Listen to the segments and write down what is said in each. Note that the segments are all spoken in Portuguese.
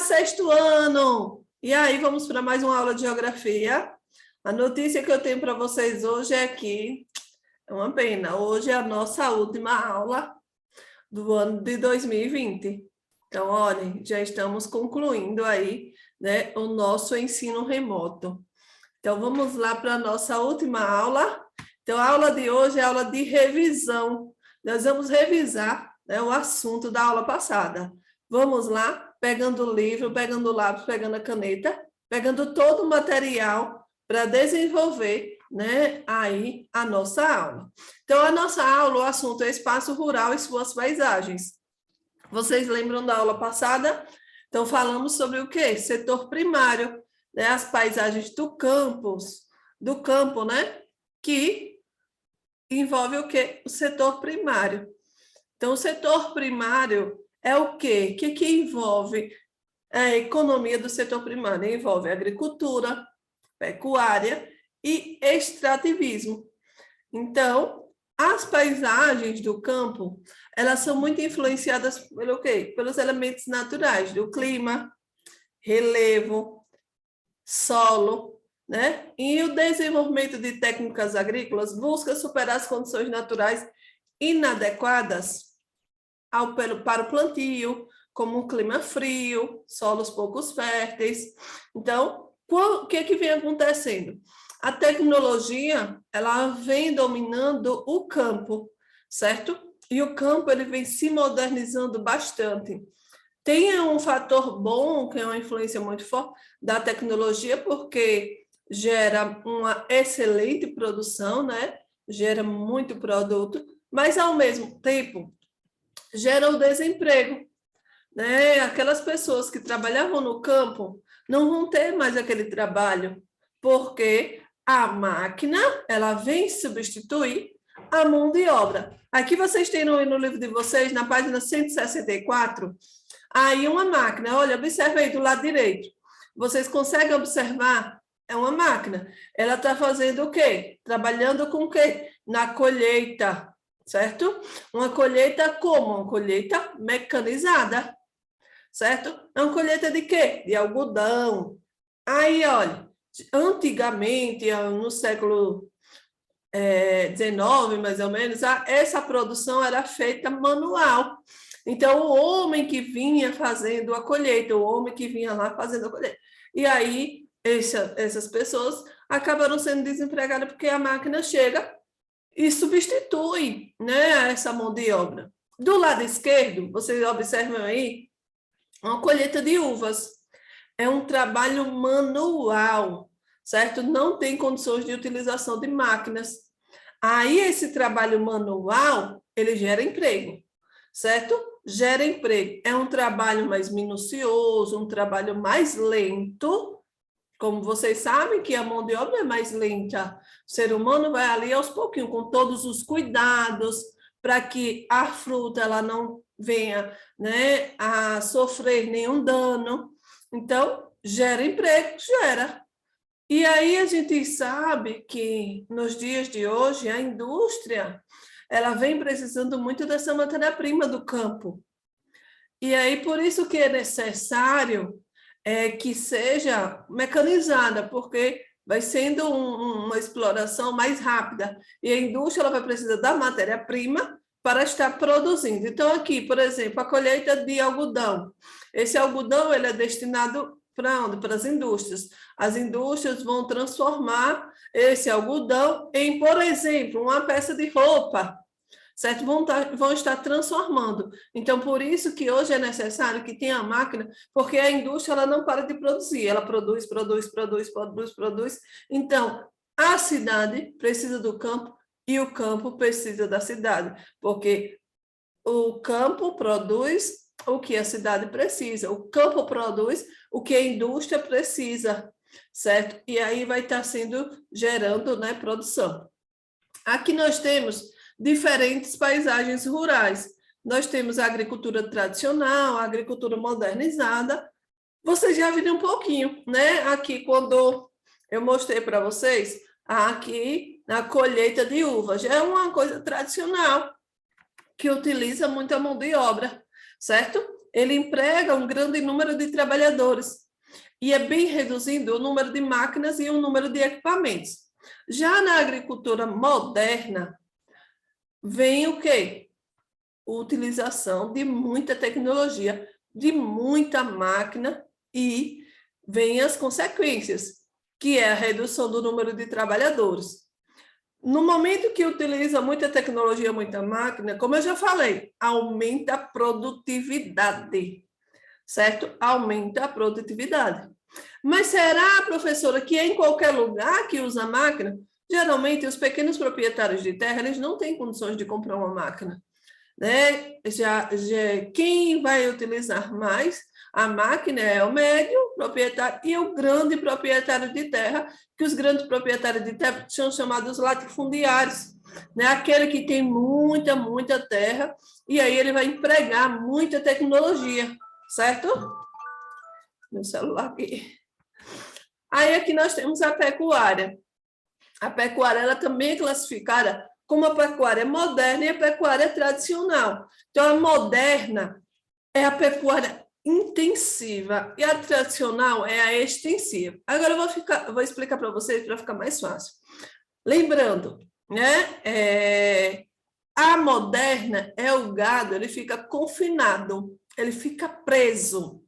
sexto ano! E aí, vamos para mais uma aula de geografia. A notícia que eu tenho para vocês hoje é que, é uma pena, hoje é a nossa última aula do ano de 2020. Então, olhem, já estamos concluindo aí, né, o nosso ensino remoto. Então, vamos lá para a nossa última aula. Então, a aula de hoje é a aula de revisão. Nós vamos revisar, né, o assunto da aula passada. Vamos lá, pegando o livro, pegando o lápis, pegando a caneta, pegando todo o material para desenvolver, né, aí a nossa aula. Então, a nossa aula, o assunto é espaço rural e suas paisagens. Vocês lembram da aula passada? Então, falamos sobre o quê? Setor primário, né, as paisagens do campo, né, que envolve o quê? O setor primário. Então, o setor primário é o quê? O que envolve a economia do setor primário? Envolve agricultura, pecuária e extrativismo. Então, as paisagens do campo, elas são muito influenciadas pelo quê? Pelos elementos naturais, do clima, relevo, solo, né? E o desenvolvimento de técnicas agrícolas busca superar as condições naturais inadequadas para o plantio, como um clima frio, solos poucos férteis. Então, o que vem acontecendo? A tecnologia, ela vem dominando o campo, certo? E o campo, ele vem se modernizando bastante. Tem um fator bom, que é uma influência muito forte da tecnologia, porque gera uma excelente produção, né? Gera muito produto, mas, ao mesmo tempo, gera o desemprego, né? Aquelas pessoas que trabalhavam no campo não vão ter mais aquele trabalho, porque a máquina, ela vem substituir a mão de obra. Aqui vocês têm no livro de vocês, na página 164, aí uma máquina, olha, observa aí do lado direito. Vocês conseguem observar? É uma máquina. Ela está fazendo o quê? Trabalhando com o quê? Na colheita, certo? Uma colheita como? Uma colheita mecanizada, certo? É uma colheita de quê? De algodão. Aí, olha, antigamente, no século XIX, mais ou menos, essa produção era feita manual. Então, o homem que vinha fazendo a colheita, o homem que vinha lá fazendo a colheita. E aí, essas pessoas acabaram sendo desempregadas porque a máquina chega e substitui, né, essa mão de obra. Do lado esquerdo, vocês observam aí, uma colheita de uvas. É um trabalho manual, certo? Não tem condições de utilização de máquinas. Aí, esse trabalho manual, ele gera emprego, certo? Gera emprego. É um trabalho mais minucioso, um trabalho mais lento. Como vocês sabem que a mão de obra é mais lenta. O ser humano vai ali aos pouquinhos, com todos os cuidados, para que a fruta ela não venha, né, a sofrer nenhum dano. Então, gera emprego? Gera. E aí a gente sabe que nos dias de hoje a indústria ela vem precisando muito dessa matéria-prima do campo. E aí por isso que é necessário que seja mecanizada, porque vai sendo uma exploração mais rápida. E a indústria ela vai precisar da matéria-prima para estar produzindo. Então aqui, por exemplo, a colheita de algodão. Esse algodão ele é destinado para onde? Para as indústrias. As indústrias vão transformar esse algodão em, por exemplo, uma peça de roupa, certo? Vão estar transformando. Então, por isso que hoje é necessário que tenha a máquina, porque a indústria ela não para de produzir, ela produz. Então, a cidade precisa do campo e o campo precisa da cidade, porque o campo produz o que a cidade precisa, o campo produz o que a indústria precisa, certo? E aí vai estar gerando, né, produção. Aqui nós temos diferentes paisagens rurais. Nós temos a agricultura tradicional, a agricultura modernizada. Vocês já viram um pouquinho, né? Aqui, quando eu mostrei para vocês, aqui na colheita de uvas, já é uma coisa tradicional, que utiliza muita mão de obra, certo? ele emprega um grande número de trabalhadores e é bem reduzindo o número de máquinas e o número de equipamentos. Já na agricultura moderna, vem o quê? A utilização de muita tecnologia, de muita máquina e vem as consequências, que é a redução do número de trabalhadores. No momento que utiliza muita tecnologia, muita máquina, como eu já falei, aumenta a produtividade, certo? Aumenta a produtividade. Mas será, professora, que é em qualquer lugar que usa máquina? Geralmente, os pequenos proprietários de terra, eles não têm condições de comprar uma máquina, né? Quem vai utilizar mais a máquina é o médio proprietário e o grande proprietário de terra, que os grandes proprietários de terra são chamados latifundiários, né? Aquele que tem muita terra, e aí ele vai empregar muita tecnologia, certo? Meu celular aqui. Aí aqui nós temos a pecuária. A pecuária ela também é classificada como a pecuária moderna e a pecuária tradicional. Então, a moderna é a pecuária intensiva e a tradicional é a extensiva. Agora eu vou explicar para vocês para ficar mais fácil. Lembrando, né? A moderna é o gado, ele fica confinado, ele fica preso,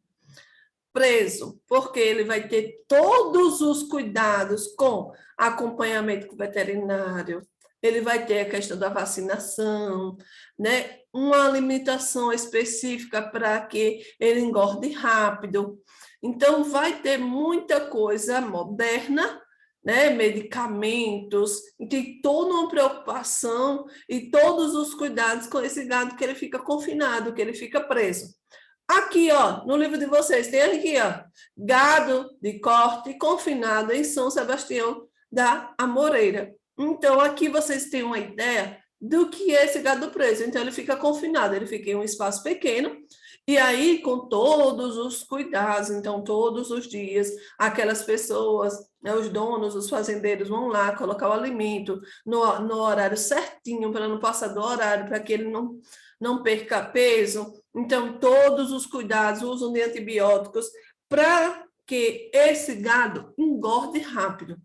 porque ele vai ter todos os cuidados com acompanhamento veterinário, ele vai ter a questão da vacinação, né? Uma alimentação específica para que ele engorde rápido. Então, vai ter muita coisa moderna, né? Medicamentos, e tem toda uma preocupação e todos os cuidados com esse gado que ele fica confinado, que ele fica preso. Aqui, ó, no livro de vocês, tem aqui, ó, gado de corte confinado em São Sebastião da Amoreira. Então, aqui vocês têm uma ideia do que é esse gado preso. Então, ele fica confinado, ele fica em um espaço pequeno, e aí, com todos os cuidados, então, todos os dias, aquelas pessoas, né, os donos, os fazendeiros vão lá colocar o alimento no horário certinho, para não passar do horário, para que ele não perca peso. Então, todos os cuidados, usam de antibióticos para que esse gado engorde rápido.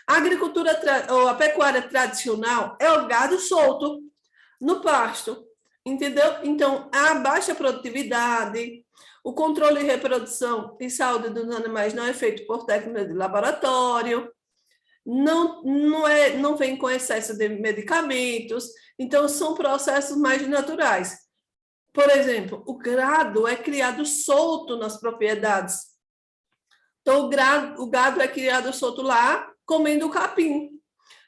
A agricultura, ou a pecuária tradicional é o gado solto no pasto, entendeu? Então, a baixa produtividade, o controle de reprodução e saúde dos animais não é feito por técnicas de laboratório, não vem com excesso de medicamentos, então são processos mais naturais. Por exemplo, o gado é criado solto nas propriedades. Então, o gado é criado solto lá, comendo capim,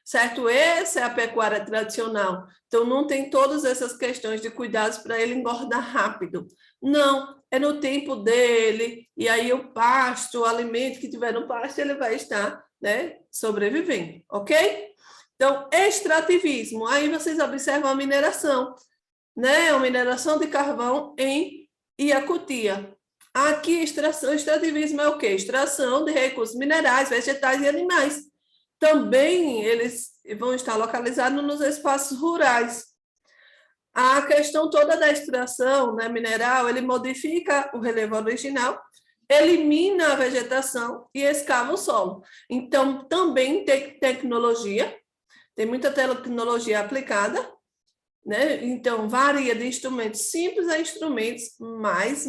certo? Essa é a pecuária tradicional. Então, não tem todas essas questões de cuidados para ele engordar rápido. Não, é no tempo dele, e aí o pasto, o alimento que tiver no pasto, ele vai estar, né, sobrevivendo, ok? Então, extrativismo. Aí vocês observam a mineração, né? A mineração de carvão em Iacutia. Aqui, extrativismo é o quê? Extração de recursos minerais, vegetais e animais. Também eles vão estar localizados nos espaços rurais. A questão toda da extração, né, mineral, ele modifica o relevo original, elimina a vegetação e escava o solo. Então, também tem tecnologia, tem muita tecnologia aplicada, né? Então, varia de instrumentos simples a instrumentos mais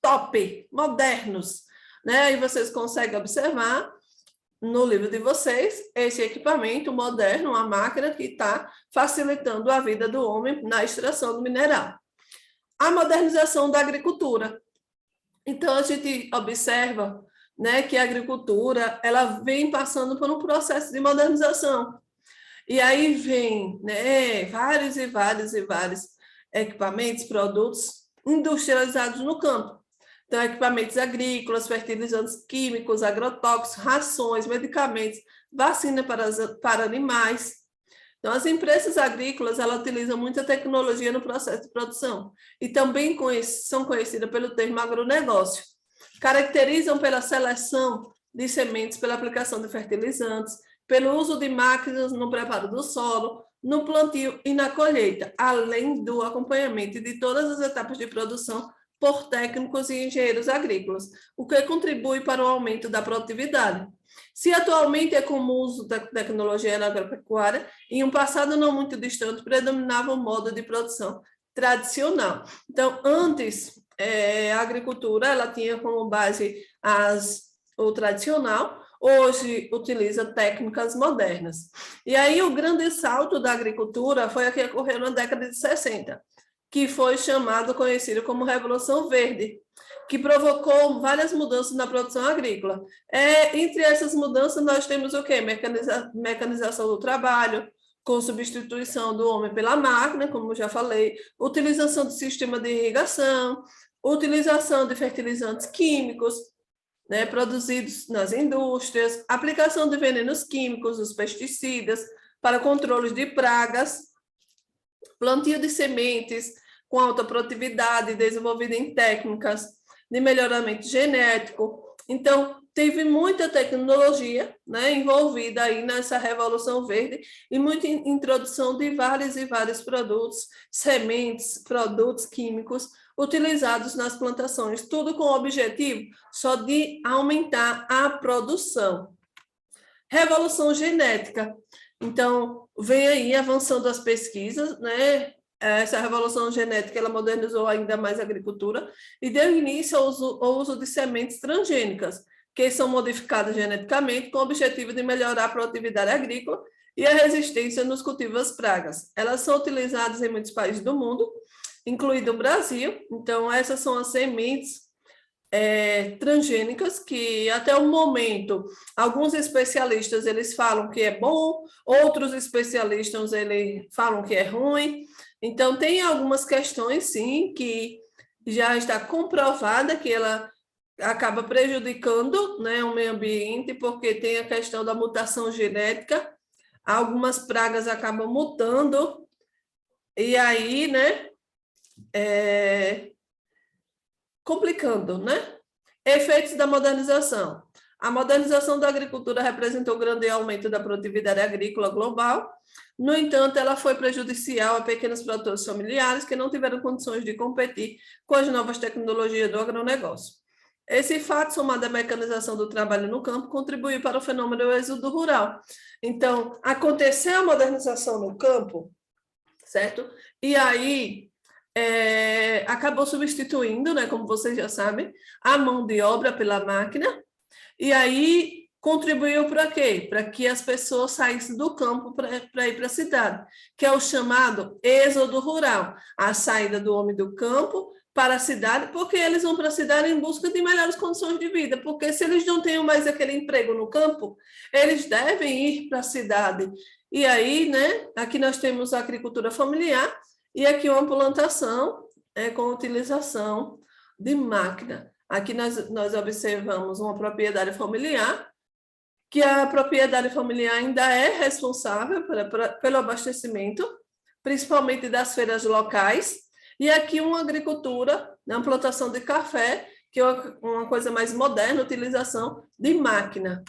top, modernos, né? E vocês conseguem observar no livro de vocês esse equipamento moderno, uma máquina que está facilitando a vida do homem na extração do mineral. A modernização da agricultura. Então, a gente observa, né, que a agricultura ela vem passando por um processo de modernização. E aí vem, né, vários equipamentos, produtos industrializados no campo. Então, equipamentos agrícolas, fertilizantes químicos, agrotóxicos, rações, medicamentos, vacina para animais. Então, as empresas agrícolas, elas utilizam muita tecnologia no processo de produção e também são conhecidas pelo termo agronegócio. Caracterizam pela seleção de sementes, pela aplicação de fertilizantes, pelo uso de máquinas no preparo do solo, no plantio e na colheita, além do acompanhamento de todas as etapas de produção por técnicos e engenheiros agrícolas, o que contribui para o aumento da produtividade. Se atualmente é comum o uso da tecnologia na agropecuária, em um passado não muito distante predominava o modo de produção tradicional. Então, antes, a agricultura ela tinha como base o tradicional, hoje utiliza técnicas modernas. E aí o grande salto da agricultura foi a que ocorreu na década de 60, que foi conhecido como Revolução Verde, que provocou várias mudanças na produção agrícola. Entre essas mudanças, nós temos o quê? Mecanização do trabalho, com substituição do homem pela máquina, como já falei, utilização do sistema de irrigação, utilização de fertilizantes químicos, né, produzidos nas indústrias, aplicação de venenos químicos, os pesticidas, para controle de pragas, plantio de sementes com alta produtividade, desenvolvida em técnicas de melhoramento genético. Então, teve muita tecnologia, né, envolvida aí nessa Revolução Verde e muita introdução de vários e vários produtos, sementes, produtos químicos utilizados nas plantações, tudo com o objetivo só de aumentar a produção. Revolução genética. Então, vem aí avançando as pesquisas, né? Essa revolução genética ela modernizou ainda mais a agricultura e deu início ao uso de sementes transgênicas, que são modificadas geneticamente com o objetivo de melhorar a produtividade agrícola e a resistência nos cultivos às pragas. Elas são utilizadas em muitos países do mundo, incluído o Brasil. Então, essas são as sementes transgênicas que até o momento alguns especialistas eles falam que é bom, outros especialistas eles falam que é ruim. Então tem algumas questões sim que já está comprovada que ela acaba prejudicando, né, o meio ambiente, porque tem a questão da mutação genética, algumas pragas acabam mutando e aí, né, complicando, né? Efeitos da modernização. A modernização da agricultura representou um grande aumento da produtividade agrícola global. No entanto, ela foi prejudicial a pequenos produtores familiares que não tiveram condições de competir com as novas tecnologias do agronegócio. Esse fato, somado à mecanização do trabalho no campo, contribuiu para o fenômeno do êxodo rural. Então, aconteceu a modernização no campo, certo? E aí acabou substituindo, né, como vocês já sabem, a mão de obra pela máquina, e aí contribuiu para quê? Para que as pessoas saíssem do campo para ir para a cidade, que é o chamado êxodo rural, a saída do homem do campo para a cidade, porque eles vão para a cidade em busca de melhores condições de vida, porque se eles não têm mais aquele emprego no campo, eles devem ir para a cidade. E aí, né, aqui nós temos a agricultura familiar, e aqui uma plantação com utilização de máquina. Aqui nós observamos uma propriedade familiar, que a propriedade familiar ainda é responsável pelo abastecimento, principalmente das feiras locais, e aqui uma agricultura, uma plantação de café, que é uma coisa mais moderna, utilização de máquina.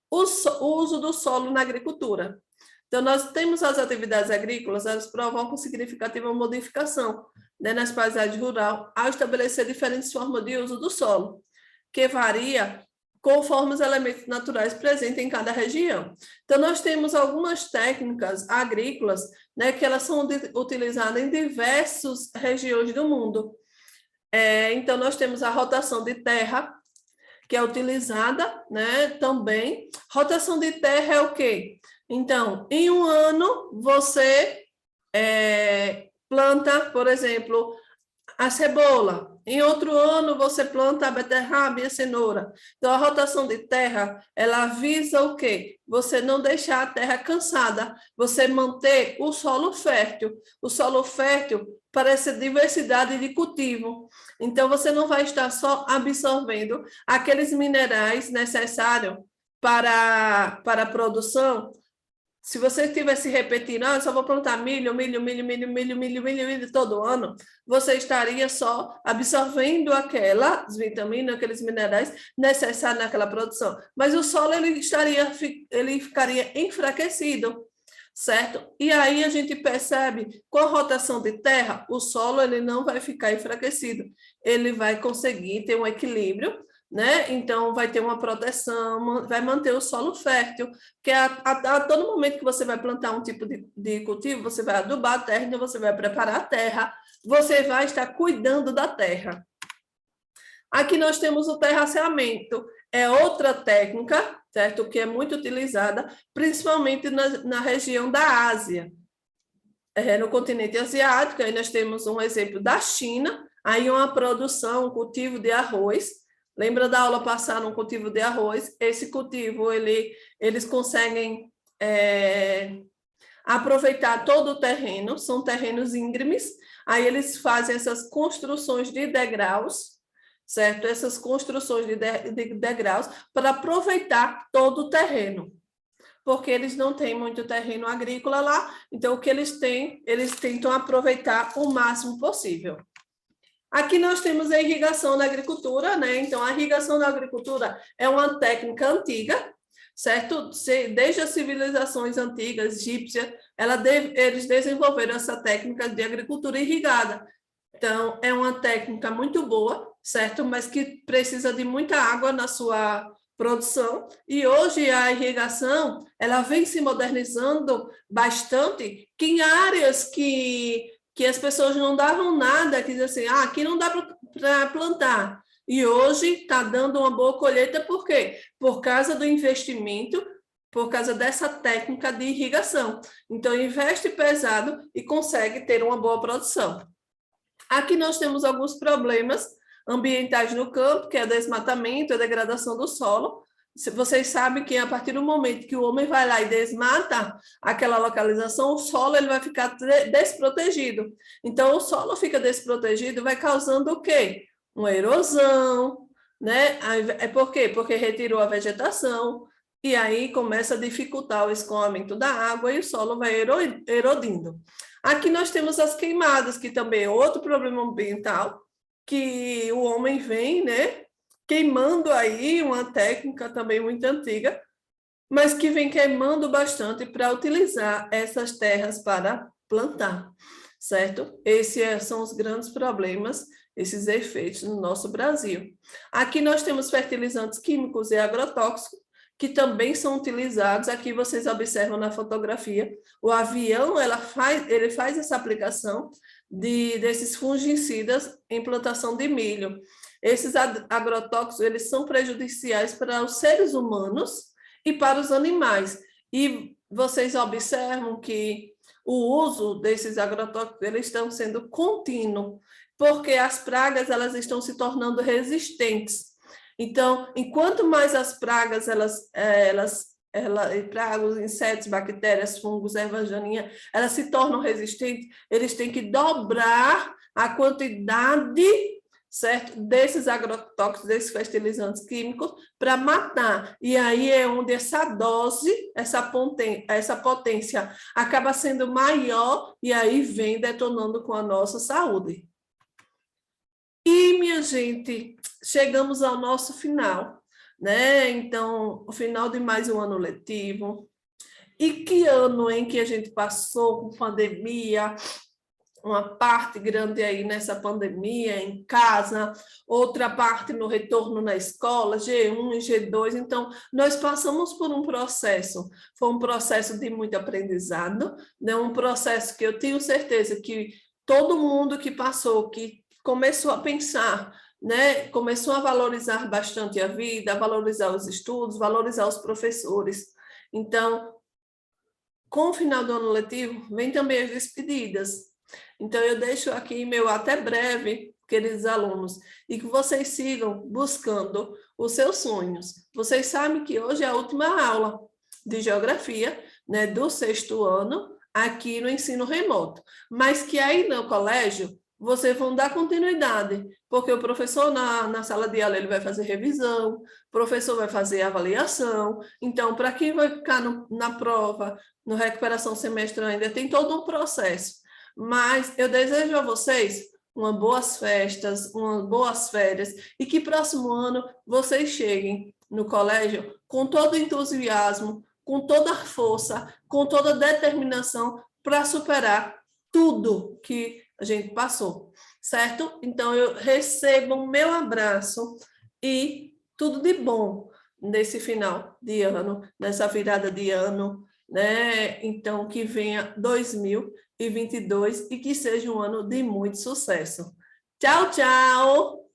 O uso do solo na agricultura. Então, nós temos as atividades agrícolas, elas provocam significativa modificação, né, nas paisagens rurais, ao estabelecer diferentes formas de uso do solo, que varia conforme os elementos naturais presentes em cada região. Então, nós temos algumas técnicas agrícolas, né, que elas são utilizadas em diversas regiões do mundo. Então, nós temos a rotação de terra, que é utilizada, né, também. Rotação de terra é o quê? Então, em um ano, você planta, por exemplo, a cebola. Em outro ano, você planta a beterraba e a cenoura. Então, a rotação de terra, ela visa o quê? Você não deixar a terra cansada, você manter o solo fértil. O solo fértil para essa diversidade de cultivo. Então, você não vai estar só absorvendo aqueles minerais necessários para a produção. Se você estivesse repetindo, eu só vou plantar milho todo ano, você estaria só absorvendo aquelas vitaminas, aqueles minerais necessários naquela produção. Mas o solo ele ficaria enfraquecido. certo? E aí a gente percebe, com a rotação de terra, o solo ele não vai ficar enfraquecido, ele vai conseguir ter um equilíbrio, né? Então vai ter uma proteção, vai manter o solo fértil, porque a todo momento que você vai plantar um tipo de cultivo, você vai adubar a terra, então você vai preparar a terra, você vai estar cuidando da terra. Aqui nós temos o terraceamento, é outra técnica, certo? Que é muito utilizada, principalmente na região da Ásia. No continente asiático, aí nós temos um exemplo da China, aí uma produção, um cultivo de arroz. Lembra da aula passada, um cultivo de arroz? Esse cultivo, eles conseguem aproveitar todo o terreno, são terrenos íngremes, aí eles fazem essas construções de degraus, certo? Essas construções de degraus para aproveitar todo o terreno, porque eles não têm muito terreno agrícola lá, então o que eles têm, eles tentam aproveitar o máximo possível. Aqui nós temos a irrigação na agricultura, né? Então a irrigação na agricultura é uma técnica antiga, certo? Desde as civilizações antigas, egípcias, eles desenvolveram essa técnica de agricultura irrigada. Então, é uma técnica muito boa, certo? Mas que precisa de muita água na sua produção. E hoje a irrigação, ela vem se modernizando bastante, que em áreas que as pessoas não davam nada, que diziam assim, aqui não dá para plantar. E hoje está dando uma boa colheita, por quê? Por causa do investimento, por causa dessa técnica de irrigação. Então, investe pesado e consegue ter uma boa produção. Aqui nós temos alguns problemas ambientais no campo, que é o desmatamento, a degradação do solo. Vocês sabem que a partir do momento que o homem vai lá e desmata aquela localização, o solo ele vai ficar desprotegido. Então, o solo fica desprotegido, vai causando o quê? Uma erosão, né? É por quê? Porque retirou a vegetação, e aí começa a dificultar o escoamento da água e o solo vai erodindo. Aqui nós temos as queimadas, que também é outro problema ambiental, que o homem vem, né, queimando aí, uma técnica também muito antiga, mas que vem queimando bastante para utilizar essas terras para plantar, certo? Esses são os grandes problemas, esses efeitos no nosso Brasil. Aqui nós temos fertilizantes químicos e agrotóxicos, que também são utilizados. Aqui vocês observam na fotografia, o avião ele faz essa aplicação desses fungicidas em plantação de milho. Esses agrotóxicos eles são prejudiciais para os seres humanos e para os animais. E vocês observam que o uso desses agrotóxicos eles estão sendo contínuo, porque as pragas elas estão se tornando resistentes. Então, enquanto mais as pragas, pragas, insetos, bactérias, fungos, ervas daninhas, elas se tornam resistentes, eles têm que dobrar a quantidade, certo, desses agrotóxicos, desses fertilizantes químicos, para matar. E aí é onde essa dose, essa potência acaba sendo maior e aí vem detonando com a nossa saúde. E, minha gente, chegamos ao nosso final, né? Então, o final de mais um ano letivo. E que ano em que a gente passou com pandemia, uma parte grande aí nessa pandemia, em casa, outra parte no retorno na escola, G1 e G2. Então, nós passamos por um processo, foi um processo de muito aprendizado, né? Um processo que eu tenho certeza que todo mundo que passou, que começou a pensar, né? Começou a valorizar bastante a vida, a valorizar os estudos, valorizar os professores. Então, com o final do ano letivo, vem também as despedidas. Então, eu deixo aqui meu até breve, queridos alunos, e que vocês sigam buscando os seus sonhos. Vocês sabem que hoje é a última aula de geografia, né, do 6º ano, aqui no ensino remoto, mas que aí no colégio vocês vão dar continuidade, porque o professor na sala de aula ele vai fazer revisão, o professor vai fazer avaliação, então para quem vai ficar na prova, no recuperação semestral ainda tem todo um processo, mas eu desejo a vocês umas boas festas, umas boas férias, e que próximo ano vocês cheguem no colégio com todo o entusiasmo, com toda a força, com toda a determinação para superar tudo que a gente passou, certo? Então, eu recebo o meu abraço e tudo de bom nesse final de ano, nessa virada de ano, né? Então, que venha 2022 e que seja um ano de muito sucesso. Tchau, tchau!